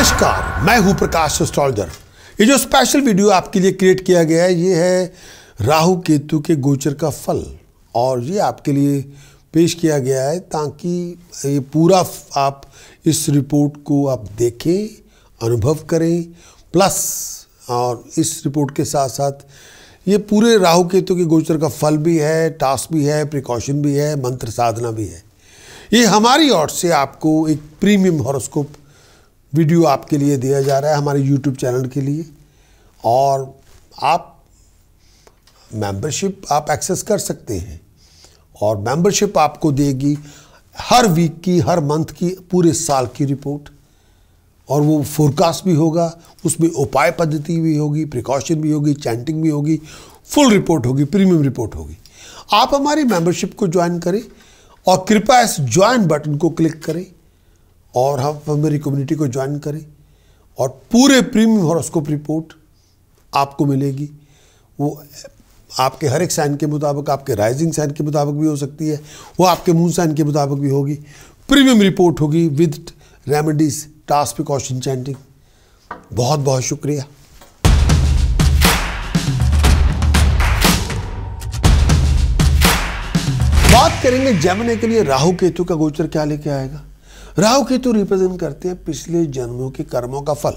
नमस्कार, मैं हूं प्रकाश एस्ट्रोलॉजर। ये जो स्पेशल वीडियो आपके लिए क्रिएट किया गया है ये है राहु केतु के गोचर का फल, और ये आपके लिए पेश किया गया है ताकि ये पूरा आप इस रिपोर्ट को आप देखें, अनुभव करें, प्लस और इस रिपोर्ट के साथ साथ ये पूरे राहु केतु के गोचर का फल भी है, टास्क भी है, प्रिकॉशन भी है, मंत्र साधना भी है। ये हमारी ओर से आपको एक प्रीमियम हॉरोस्कोप वीडियो आपके लिए दिया जा रहा है हमारे YouTube चैनल के लिए, और आप मेंबरशिप आप एक्सेस कर सकते हैं, और मेंबरशिप आपको देगी हर वीक की, हर मंथ की, पूरे साल की रिपोर्ट, और वो फोरकास्ट भी होगा, उसमें उपाय पद्धति भी होगी, प्रिकॉशन भी होगी, चैंटिंग भी होगी, फुल रिपोर्ट होगी, प्रीमियम रिपोर्ट होगी। आप हमारी मेंबरशिप को ज्वाइन करें और कृपया इस ज्वाइन बटन को क्लिक करें और हम हमारी कम्युनिटी को ज्वाइन करें, और पूरे प्रीमियम हॉरोस्कोप रिपोर्ट आपको मिलेगी। वो आपके हर एक साइन के मुताबिक, आपके राइजिंग साइन के मुताबिक भी हो सकती है, वो आपके मून साइन के मुताबिक भी होगी। प्रीमियम रिपोर्ट होगी with remedies, task, precaution, chanting. बहुत बहुत शुक्रिया। बात करेंगे जेमिनी के लिए राहु केतु का गोचर क्या लेके आएगा। राहु केतु रिप्रेजेंट करते हैं पिछले जन्मों के कर्मों का फल।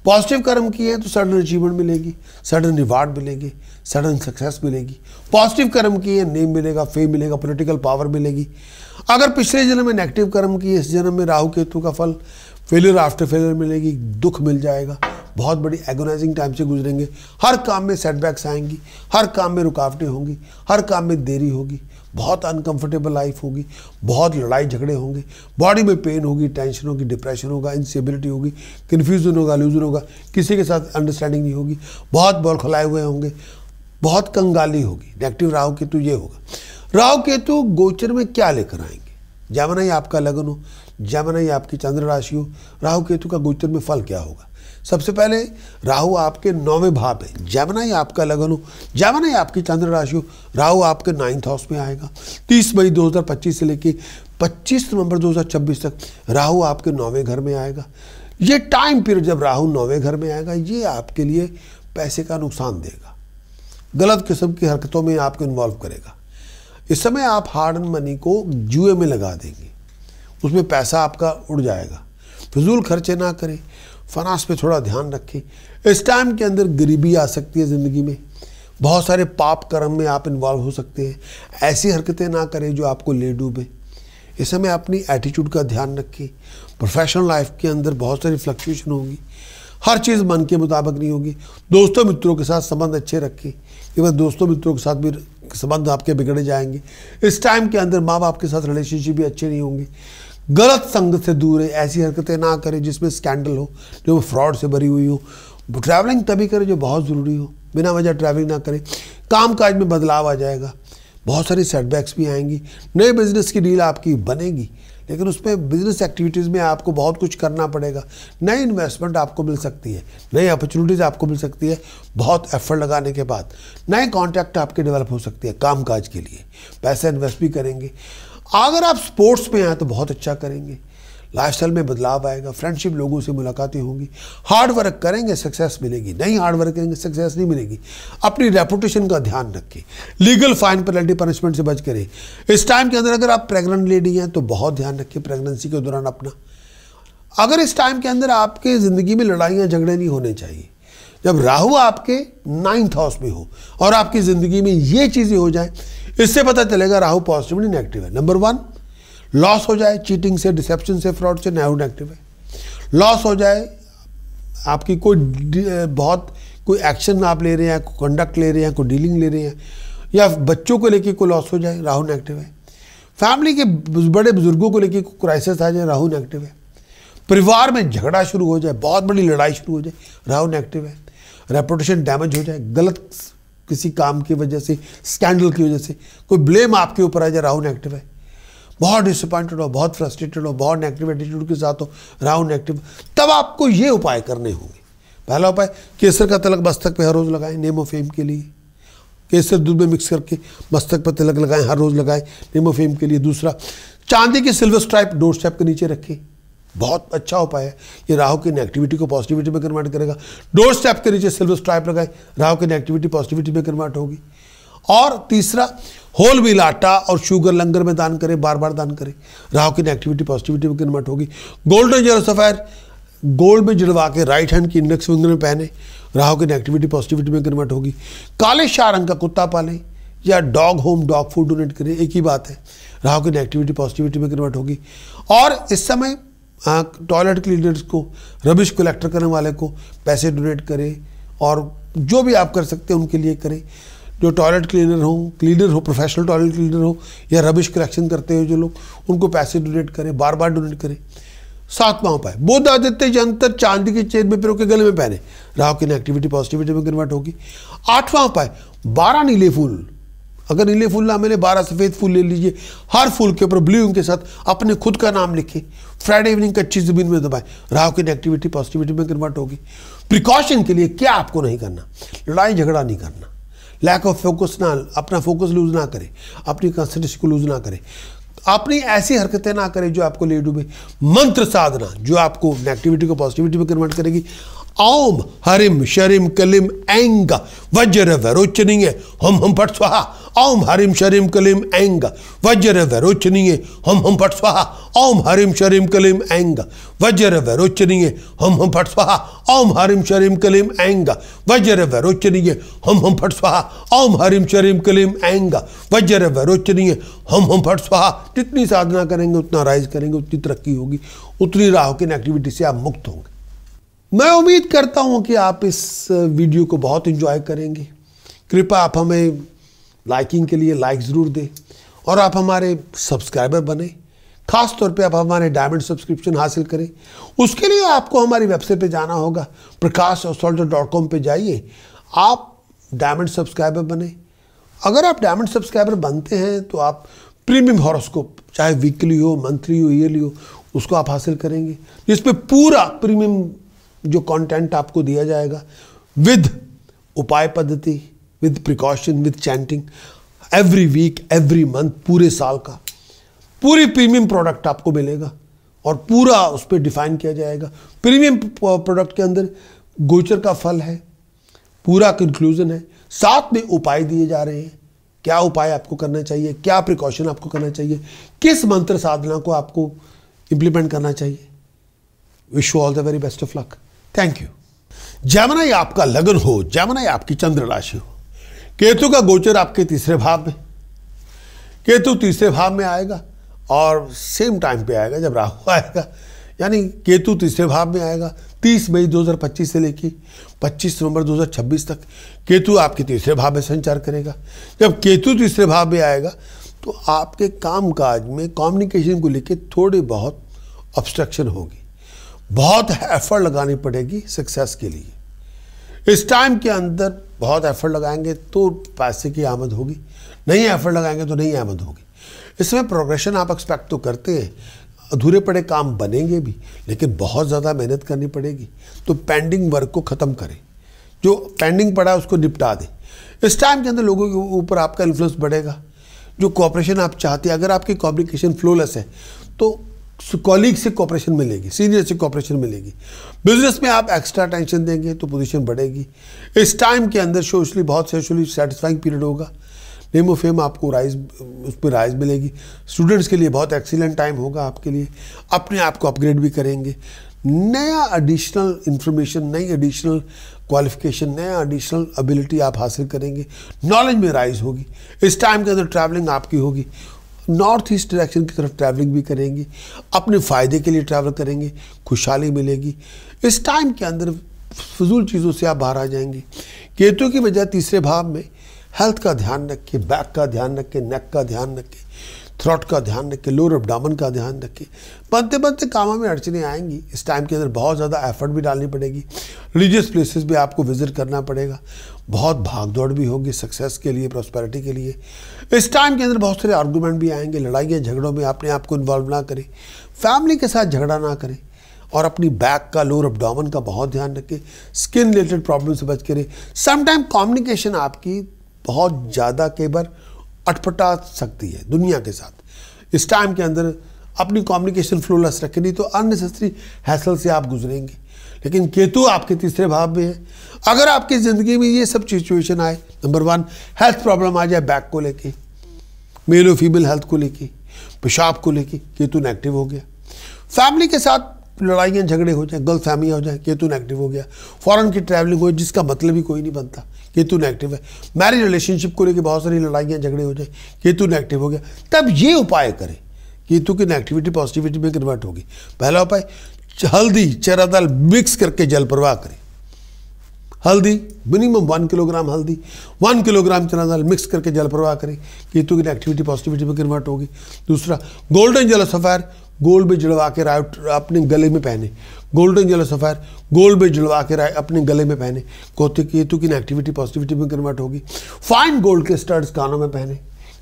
पॉजिटिव कर्म किए तो सडन अचीवमेंट मिलेगी, सडन रिवार्ड मिलेगी, सडन सक्सेस मिलेगी। पॉजिटिव कर्म किए नेम मिलेगा, फेम मिलेगा, पॉलिटिकल पावर मिलेगी। अगर पिछले जन्म में नेगेटिव कर्म किए, इस जन्म में राहु केतु का फल फेलियर आफ्टर फेलियर मिलेगी, दुख मिल जाएगा, बहुत बड़ी एगोनाइजिंग टाइम से गुजरेंगे। हर काम में सेटबैक्स आएंगी, हर काम में रुकावटें होंगी, हर काम में देरी होगी, बहुत अनकंफर्टेबल लाइफ होगी, बहुत लड़ाई झगड़े होंगे, बॉडी में पेन होगी, टेंशन होगी, डिप्रेशन होगा, इंस्टेबिलिटी होगी, कन्फ्यूजन होगा, लूजन होगा, किसी के साथ अंडरस्टैंडिंग नहीं होगी, बहुत बॉल खुलाए हुए होंगे, बहुत कंगाली होगी। नेगेटिव राहु केतु ये होगा। राहु केतु गोचर में क्या लेकर आएंगे। जेमिनी आपका लगन हो, जेमिनी आपकी चंद्र राशि हो, राहु केतु का गोचर में फल क्या होगा। सबसे पहले राहु आपके 9वें भाव में, जेमिनी आपका लगन हो, जेमिनी आपकी चंद्र राशि हो, राहु आपके 9th हाउस में आएगा। 30 मई 2025 से लेके 25 नवंबर 2026 तक राहु आपके 9वें घर में आएगा। ये टाइम पीरियड जब राहु 9वें घर में आएगा, ये आपके लिए पैसे का नुकसान देगा, गलत किस्म की हरकतों में आपको इन्वॉल्व करेगा। इस समय आप हार्ड एंड मनी को जुए में लगा देंगे, उसमें पैसा आपका उड़ जाएगा। फिजूल खर्चे ना करें, फाइनेंस पे थोड़ा ध्यान रखें। इस टाइम के अंदर गरीबी आ सकती है ज़िंदगी में, बहुत सारे पाप कर्म में आप इन्वॉल्व हो सकते हैं। ऐसी हरकतें ना करें जो आपको ले डूबे। इस समय अपनी एटीट्यूड का ध्यान रखें। प्रोफेशनल लाइफ के अंदर बहुत सारी फ्लक्चुएशन होगी, हर चीज़ मन के मुताबिक नहीं होगी। दोस्तों मित्रों के साथ संबंध अच्छे रखें, केवल दोस्तों मित्रों के साथ भी संबंध आपके बिगड़े जाएंगे। इस टाइम के अंदर माँ बाप के साथ रिलेशनशिप भी अच्छे नहीं होंगे। गलत संगत से दूर है, ऐसी हरकतें ना करें जिसमें स्कैंडल हो, जो फ्रॉड से भरी हुई हो। ट्रैवलिंग तभी करें जो बहुत ज़रूरी हो, बिना वजह ट्रैवलिंग ना करें। काम काज में बदलाव आ जाएगा, बहुत सारी सेटबैक्स भी आएंगी। नए बिजनेस की डील आपकी बनेगी, लेकिन उसमें बिजनेस एक्टिविटीज़ में आपको बहुत कुछ करना पड़ेगा। नई इन्वेस्टमेंट आपको मिल सकती है, नई अपॉर्चुनिटीज़ आपको मिल सकती है। बहुत एफर्ट लगाने के बाद नए कॉन्टैक्ट आपके डेवलप हो सकते हैं काम काज के लिए, पैसे इन्वेस्ट भी करेंगे। अगर आप स्पोर्ट्स में हैं तो बहुत अच्छा करेंगे, लाइफस्टाइल में बदलाव आएगा, फ्रेंडशिप लोगों से मुलाकातें होंगी। हार्ड वर्क करेंगे, सक्सेस मिलेगी। नहीं हार्ड वर्क करेंगे, सक्सेस नहीं मिलेगी। अपनी रेपुटेशन का ध्यान रखें। लीगल फाइन, पेनल्टी, पनिशमेंट से बच करें। इस टाइम के अंदर अगर आप प्रेग्नेंट लेडी हैं तो बहुत ध्यान रखें प्रेगनेंसी के दौरान अपना। अगर इस टाइम के अंदर आपके ज़िंदगी में लड़ाइयाँ झगड़े नहीं होने चाहिए। जब राहु आपके 9th हाउस में हो और आपकी ज़िंदगी में ये चीज़ें हो जाए, इससे पता चलेगा राहु पॉजिटिव नहीं नेगेटिव है। नंबर 1, लॉस हो जाए चीटिंग से, डिसेप्शन से, फ्रॉड से, राहु नेगेटिव है। लॉस हो जाए आपकी कोई एक्शन आप ले रहे हैं, कोई कंडक्ट ले रहे हैं, कोई डीलिंग ले रहे हैं, या बच्चों को लेके कोई लॉस हो जाए, राहु नेगेटिव है। फैमिली के बड़े बुजुर्गों को लेके कोई क्राइसिस आ जाए, राहु नेगेटिव है। परिवार में झगड़ा शुरू हो जाए, बहुत बड़ी लड़ाई शुरू हो जाए, राहु नेगेटिव है। रेपुटेशन डैमेज हो जाए, गलत किसी काम की वजह से, स्कैंडल की वजह से कोई ब्लेम आपके ऊपर आ जाए, राहु नेगेटिव है। बहुत डिसअपॉइंटेड हो, बहुत फ्रस्ट्रेटेड हो, बहुत नेगेटिव एटीट्यूड के साथ हो, राहु नेगेटिव, तब आपको ये उपाय करने होंगे। पहला उपाय, केसर का तिलक मस्तक पे हर रोज़ लगाएं नेम ऑफ फेम के लिए। केसर दूध में मिक्स करके मस्तक पर तिलक लगाएं, हर रोज़ लगाएं नेम ऑफ फेम के लिए। दूसरा, चांदी की सिल्वर स्ट्राइप डोर स्टेप के नीचे रखें, बहुत अच्छा उपाय है। ये राहु की नेगेटिविटी को पॉजिटिविटी में कन्वर्ट करेगा। डोर स्टेप के नीचे सिल्वर स्ट्राइप लगाए, राहु की नेगेटिविटी पॉजिटिविटी में कन्वर्ट होगी। और तीसरा, होल व्हील आटा और शुगर लंगर में दान करें, बार बार दान करें, राहु की नेगेटिविटी पॉजिटिविटी में कन्वर्ट होगी। गोल्डन जेरो सफायर गोल्ड में जुड़वा के राइट हैंड की इंडेक्स फिंगर में पहने, राहु की नेगेटिविटी पॉजिटिविटी में कन्वर्ट होगी। काले शाह रंग का कुत्ता पालें या dog home dog food donate करें, एक ही बात है, राहु की नेगेटिविटी पॉजिटिविटी में कन्वर्ट होगी। और इस समय टॉयलेट क्लीनर्स को, रबिश कलेक्टर करने वाले को पैसे डोनेट करें, और जो भी आप कर सकते हैं उनके लिए करें। जो टॉयलेट क्लीनर हो, प्रोफेशनल टॉयलेट क्लीनर हो, या रबिश कलेक्शन करते हो जो लोग, उनको पैसे डोनेट करें, बार बार डोनेट करें। 7वां उपाय, बुध आदित्य यंत्र चांदी की चेन में पिरो के गले में पहने, राहु की नेगेटिविटी पॉजिटिविटी में कन्वर्ट होगी। 8वां उपाय, 12 नीले फूल, अगर नीले फूल ना मिले 12 सफेद फूल ले लीजिए, हर फूल के ऊपर ब्लू इंक के साथ अपने खुद का नाम लिखे, फ्राइडे इवनिंग कच्ची जमीन में दबाएं, राहु की नेगेटिविटी पॉजिटिविटी में कन्वर्ट होगी। प्रिकॉशन के लिए क्या आपको नहीं करना, लड़ाई झगड़ा नहीं करना, लैक ऑफ फोकस ना, अपना फोकस लूज ना करें, अपनी कंसंट्रेशन को लूज ना करें, अपनी ऐसी हरकतें ना करें जो आपको ले डूबे। मंत्र साधना जो आपको नेगेटिविटी को पॉजिटिविटी में कन्वर्ट करेगी। ओम हरिम शरिम कलिम ऐंग वज्र वैरोचनीय हम फट स्वाहा। ओम हरिम शरिम कलिम ऐंग वज्र वैरोचनीय हम फट स्वाहा। ओम हरिम शरिम कलिम ऐंग वज्र वैरोचनीय हम फट स्वाहा। ओम हरिम शरिम कलिम ऐंग वज्र वैरोचनीय हम फट स्वाहा। ओम हरिम शरिम कलिम ऐंग वज्र वैरोचनीय हम फट स्वाहा। जितनी साधना करेंगे, उतना राइज करेंगे, उतनी तरक्की होगी, उतनी राहु की नेगेटिविटी से आप मुक्त होंगे। मैं उम्मीद करता हूं कि आप इस वीडियो को बहुत एंजॉय करेंगे। कृपया आप हमें लाइकिंग के लिए लाइक ज़रूर दें, और आप हमारे सब्सक्राइबर बने। खास तौर पे आप हमारे डायमंड सब्सक्रिप्शन हासिल करें। उसके लिए आपको हमारी वेबसाइट पे जाना होगा, prakashastrologer.com पे जाइए, आप डायमंड सब्सक्राइबर बने। अगर आप डायमंड सब्सक्राइबर बनते हैं तो आप प्रीमियम हॉरोस्कोप, चाहे वीकली हो, मंथली हो, ईयरली हो, उसको आप हासिल करेंगे, जिसपे पूरा प्रीमियम जो कंटेंट आपको दिया जाएगा, विद उपाय पद्धति, with precaution, with chanting, every week, every month, पूरे साल का पूरी प्रीमियम प्रोडक्ट आपको मिलेगा, और पूरा उस पर डिफाइन किया जाएगा। प्रीमियम प्रोडक्ट के अंदर गोचर का फल है, पूरा कंक्लूजन है, साथ में उपाय दिए जा रहे हैं, क्या उपाय आपको करना चाहिए, क्या प्रिकॉशन आपको करना चाहिए, किस मंत्र साधना को आपको इंप्लीमेंट करना चाहिए। Wish you all the very best of luck. Thank you. Gemini आपका लगन हो, जेमिनी आपकी चंद्र राशि हो, केतु का गोचर आपके तीसरे भाव में, केतु तीसरे भाव में आएगा और सेम टाइम पे आएगा जब राहु आएगा, यानी केतु तीसरे भाव में आएगा 30 मई 2025 से लेकर 25 नवंबर 2026 तक केतु आपके तीसरे भाव में संचार करेगा। जब केतु तीसरे भाव में आएगा तो आपके कामकाज में कम्युनिकेशन को लेकर थोड़ी बहुत ऑब्स्ट्रक्शन होगी, बहुत एफर्ट लगानी पड़ेगी सक्सेस के लिए। इस टाइम के अंदर बहुत एफर्ट लगाएंगे तो पैसे की आमद होगी, नहीं एफर्ट लगाएंगे तो नहीं आमद होगी। इसमें प्रोग्रेशन आप एक्सपेक्ट तो करते हैं, अधूरे पड़े काम बनेंगे भी, लेकिन बहुत ज़्यादा मेहनत करनी पड़ेगी। तो पेंडिंग वर्क को ख़त्म करें, जो पेंडिंग पड़ा है उसको निपटा दें। इस टाइम के अंदर लोगों के ऊपर आपका इन्फ्लुएंस बढ़ेगा, जो कोऑपरेशन आप चाहते हैं। अगर आपकी कम्युनिकेशन फ्लोलेस है तो कॉलीग से कोऑपरेशन मिलेगी, सीनियर से कोऑपरेशन मिलेगी। बिजनेस में आप एक्स्ट्रा टेंशन देंगे तो पोजीशन बढ़ेगी। इस टाइम के अंदर सोशली बहुत सोशली सेटिस्फाइंग पीरियड होगा, नेम ऑफ फेम आपको राइज, उस पर राइज मिलेगी। स्टूडेंट्स के लिए बहुत एक्सीलेंट टाइम होगा आपके लिए, अपने आप को अपग्रेड भी करेंगे। नया एडिशनल इंफॉर्मेशन, नई एडिशनल क्वालिफिकेशन, नया एडिशनल एबिलिटी आप हासिल करेंगे, नॉलेज में राइज होगी। इस टाइम के अंदर ट्रैवलिंग आपकी होगी, नॉर्थ ईस्ट डायरेक्शन की तरफ ट्रैवलिंग भी करेंगे, अपने फ़ायदे के लिए ट्रैवल करेंगे, खुशहाली मिलेगी। इस टाइम के अंदर फजूल चीज़ों से आप बाहर आ जाएंगे। केतु की वजह तीसरे भाव में, हेल्थ का ध्यान रखें, बैक का ध्यान रखें, नेक का ध्यान रखें, थ्रोट का ध्यान रखें, लोअर एब्डोमेन का ध्यान रखें। बनते बनते कामों में अड़चने आएंगी। इस टाइम के अंदर बहुत ज़्यादा एफर्ट भी डालनी पड़ेगी, रिलीजियस प्लेसेस भी आपको विजिट करना पड़ेगा, बहुत भाग दौड़ भी होगी सक्सेस के लिए, प्रॉस्पेरिटी के लिए। इस टाइम के अंदर बहुत सारे आर्गूमेंट भी आएंगे, लड़ाइयाँ झगड़ों में अपने आप को इन्वॉल्व ना करें, फैमिली के साथ झगड़ा ना करें, और अपनी बैक का, लोअर एब्डोमेन का बहुत ध्यान रखें, स्किन रिलेटेड प्रॉब्लम से बच करें। समटाइम कम्युनिकेशन आपकी बहुत ज़्यादा कई बार अटपटा सकती है दुनिया के साथ। इस टाइम के अंदर अपनी कम्युनिकेशन फ्लोलेस रखें, नहीं तो अननेसेसरी हैसल से आप गुजरेंगे। लेकिन केतु आपके तीसरे भाव में है। अगर आपकी ज़िंदगी में ये सब सिचुएशन आए, नंबर 1 हेल्थ प्रॉब्लम आ जाए, बैक को लेके, मेल और फीमेल हेल्थ को लेके, पेशाब को लेके, केतु नेगेटिव हो गया। फैमिली के साथ लड़ाइयाँ झगड़े हो जाए, गलत फहमियाँ हो जाए, केतु नेगेटिव हो गया। फॉरेन की ट्रैवलिंग हो जिसका मतलब ही कोई नहीं बनता, केतु नेगेटिव है। मैरिज रिलेशनशिप को लेके बहुत सारी लड़ाइयाँ झगड़े हो जाए, केतु नेगेटिव हो गया। तब ये उपाय करें, केतु की नेगेटिविटी पॉजिटिविटी में कन्वर्ट होगी। पहला उपाय, हल्दी चना दाल मिक्स करके जल प्रवाह करें। हल्दी मिनिमम 1 किलोग्राम हल्दी, 1 किलोग्राम चना दाल मिक्स करके जल प्रवाह करें, केतु की एक्टिविटी पॉजिटिविटी में कन्वर्ट होगी। दूसरा, गोल्डन जेलो सफायर गोल्ड में जड़वा के राय अपने गले में पहने। गोल्डन जेलो सफायर गोल्ड में जड़वा के राय अपने गले में पहने, केतु की एक्टिविटी पॉजिटिविटी में कन्वर्ट होगी। फाइन गोल्ड के स्टड्स कानों में पहने,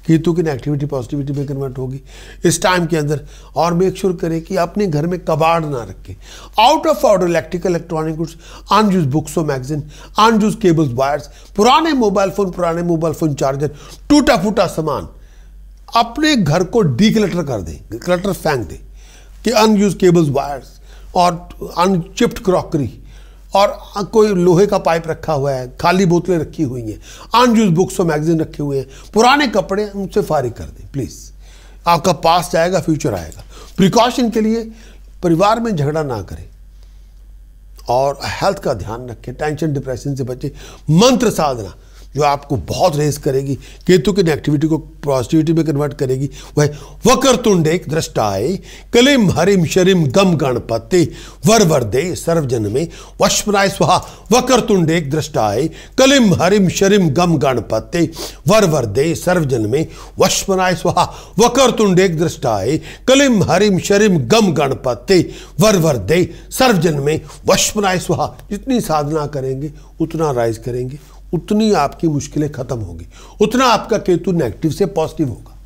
केतु की एक्टिविटी पॉजिटिविटी में कन्वर्ट होगी इस टाइम के अंदर। और मेक श्योर करें कि अपने घर में कबाड़ ना रखें। Out of order electrical electronic goods, unused books और मैगजीन, अनयूज केबल्स वायर्स, पुराने मोबाइल फोन चार्जर, टूटा फूटा सामान अपने घर को डीक्लटर कर दें, क्लटर फेंक दें कि अनयूज केबल्स वायर्स और अनचिप्ड क्रॉकरी और कोई लोहे का पाइप रखा हुआ है, खाली बोतलें रखी हुई हैं, अनयूज बुक्स और मैगजीन रखे हुए हैं, पुराने कपड़े उनसे फारिग कर दें प्लीज़। आपका पास जाएगा, फ्यूचर आएगा। प्रिकॉशन के लिए परिवार में झगड़ा ना करें और हेल्थ का ध्यान रखें, टेंशन डिप्रेशन से बचें। मंत्र साधना जो आपको बहुत रेस करेगी, केतु की एक्टिविटी को पॉजिटिविटी में कन्वर्ट करेगी, वह वक्रतुंडेक दृष्टाय कलिम हरिम शरिम गम गणपते वर वर दे सर्वजन में वश्मराय स्वाहा। वक्रतुंडेक दृष्टाय कलिम हरिम शरिम गम गणपते वर वर दे सर्वजन में वश्मराय स्वाहा। वक्रतुंडेक दृष्टाय कलिम हरिम शरिम गम गणपते वर वर दे सर्वजन में वश्मराय स्वाहा। जितनी साधना करेंगे उतना राइज करेंगे, उतनी आपकी मुश्किलें खत्म होगी, उतना आपका केतु नेगेटिव से पॉजिटिव होगा।